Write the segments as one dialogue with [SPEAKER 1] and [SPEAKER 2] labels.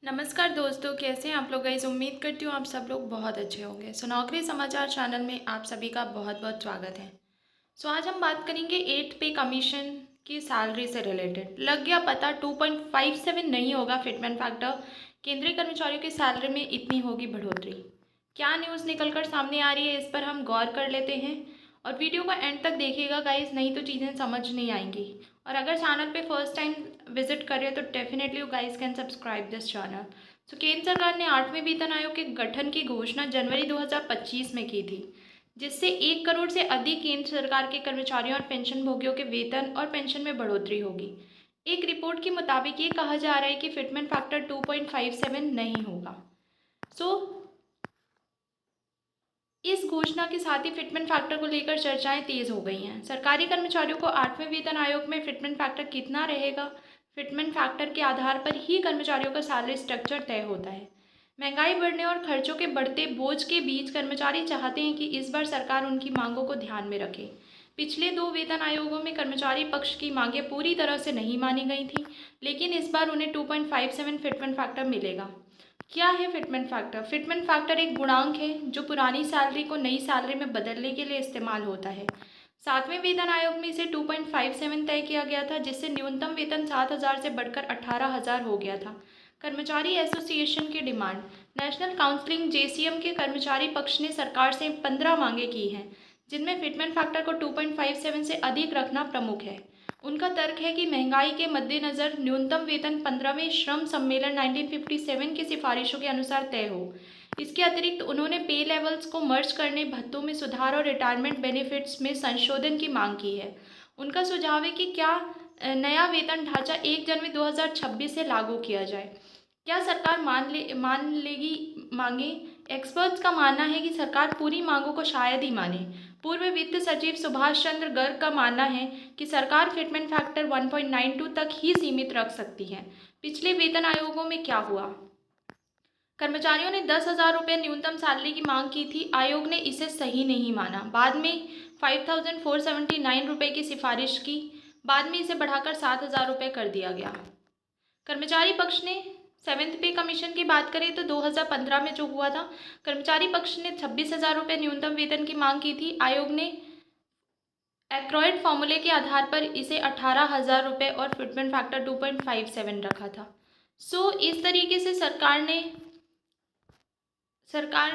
[SPEAKER 1] नमस्कार दोस्तों, कैसे हैं आप लोग। गाइस उम्मीद करती हूँ आप सब लोग बहुत अच्छे होंगे। नौकरी समाचार चैनल में आप सभी का बहुत बहुत स्वागत है। आज हम बात करेंगे 8 पे कमीशन की सैलरी से रिलेटेड। लग गया पता 2.57 नहीं होगा फिटमेंट फैक्टर। केंद्रीय कर्मचारियों की सैलरी में इतनी होगी बढ़ोतरी। क्या न्यूज़ निकलकर सामने आ रही है, इस पर हम गौर कर लेते हैं और वीडियो को एंड तक देखिएगा गाइस, नहीं तो चीज़ें समझ नहीं आएंगी। और अगर चैनल पे फर्स्ट टाइम विजिट कर रहे हो तो definitely you guys can subscribe this channel. केंद्र सरकार ने 8वें वेतन आयोग के गठन की घोषणा जनवरी 2025 में की थी, जिससे 1 करोड़ से अधिक केंद्र सरकार के कर्मचारियों और पेंशन भोगियों के वेतन और पेंशन में बढ़ोतरी होगी। एक रिपोर्ट के मुताबिक ये कहा जा रहा है कि फिटमेंट फैक्टर 2.57 नहीं होगा। इस घोषणा के साथ ही फिटमेंट फैक्टर को लेकर चर्चाएं तेज हो गई हैं। सरकारी कर्मचारियों को 8वें वेतन आयोग में फिटमेंट फैक्टर कितना रहेगा, फिटमेंट फैक्टर के आधार पर ही कर्मचारियों का सैलरी स्ट्रक्चर तय होता है। महंगाई बढ़ने और खर्चों के बढ़ते बोझ के बीच कर्मचारी चाहते हैं कि इस बार सरकार उनकी मांगों को ध्यान में रखे। पिछले 2 वेतन आयोगों में कर्मचारी पक्ष की मांगें पूरी तरह से नहीं मानी गई थी, लेकिन इस बार उन्हें 2.57 फिटमेंट फैक्टर मिलेगा। क्या है फिटमेंट फैक्टर? फिटमेंट फैक्टर एक गुणांक है जो पुरानी सैलरी को नई सैलरी में बदलने के लिए इस्तेमाल होता है। 7वें वेतन आयोग में इसे 2.57 तय किया गया था, जिससे न्यूनतम वेतन 7,000 से बढ़कर 18,000 हो गया था। कर्मचारी एसोसिएशन की डिमांड। नेशनल काउंसिलिंग जेसीएम के कर्मचारी पक्ष ने सरकार से 15 मांगे की हैं, जिनमें फिटमेंट फैक्टर को 2.57 से अधिक रखना प्रमुख है। उनका तर्क है कि महंगाई के मद्देनज़र न्यूनतम वेतन 15वें श्रम सम्मेलन 1957 की सिफारिशों के अनुसार तय हो। इसके अतिरिक्त उन्होंने पे लेवल्स को मर्ज करने, भत्तों में सुधार और रिटायरमेंट बेनिफिट्स में संशोधन की मांग की है। उनका सुझाव है कि क्या नया वेतन ढांचा 1 जनवरी 2026 से लागू किया जाए। क्या सरकार मान लेगी मांगे? एक्सपर्ट्स का मानना है कि सरकार पूरी मांगों को शायद ही माने। पूर्व वित्त सचिव सुभाष चंद्र गर्ग का मानना है कि सरकार फिटमेंट फैक्टर 1.92 तक ही सीमित रख सकती है। पिछले वेतन आयोगों में क्या हुआ? कर्मचारियों ने 10,000 रुपये न्यूनतम सैलरी की मांग की थी। आयोग ने इसे सही नहीं माना। बाद में 5,479 रुपये की सिफारिश की। बाद में इसे बढ़ाकर 7,000 रुपये कर दिया गया। कर्मचारी पक्ष ने 7th पे कमीशन की बात करें तो 2015 में जो हुआ था, कर्मचारी पक्ष ने 26,000 रुपये न्यूनतम वेतन की मांग की थी। आयोग ने एक्रॉयड फॉर्मूले के आधार पर इसे 18,000 रुपये और फिटमेंट फैक्टर 2.57 रखा था। इस तरीके से सरकार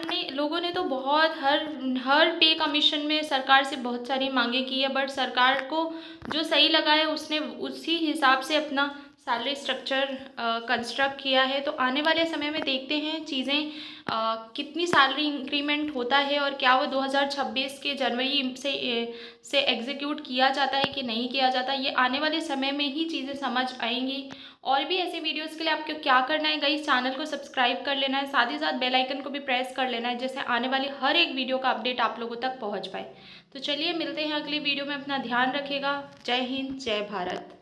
[SPEAKER 1] ने लोगों ने तो बहुत हर पे कमीशन में सरकार से बहुत सारी मांगे की है, बट सरकार को जो सही लगा है उसने उसी हिसाब से अपना सैलरी स्ट्रक्चर कंस्ट्रक्ट किया है। तो आने वाले समय में देखते हैं चीज़ें कितनी सैलरी इंक्रीमेंट होता है और क्या वो 2026 के जनवरी से एग्जीक्यूट किया जाता है कि नहीं किया जाता। ये आने वाले समय में ही चीज़ें समझ आएंगी। और भी ऐसे वीडियोस के लिए आपको क्या करना है गाइस, चैनल को सब्सक्राइब कर लेना है, साथ ही साथ बेल आइकन को भी प्रेस कर लेना है, जिससे आने वाली हर एक वीडियो का अपडेट आप लोगों तक पहुंच पाए। तो चलिए मिलते हैं अगली वीडियो में। अपना ध्यान रखिएगा। जय हिंद, जय भारत।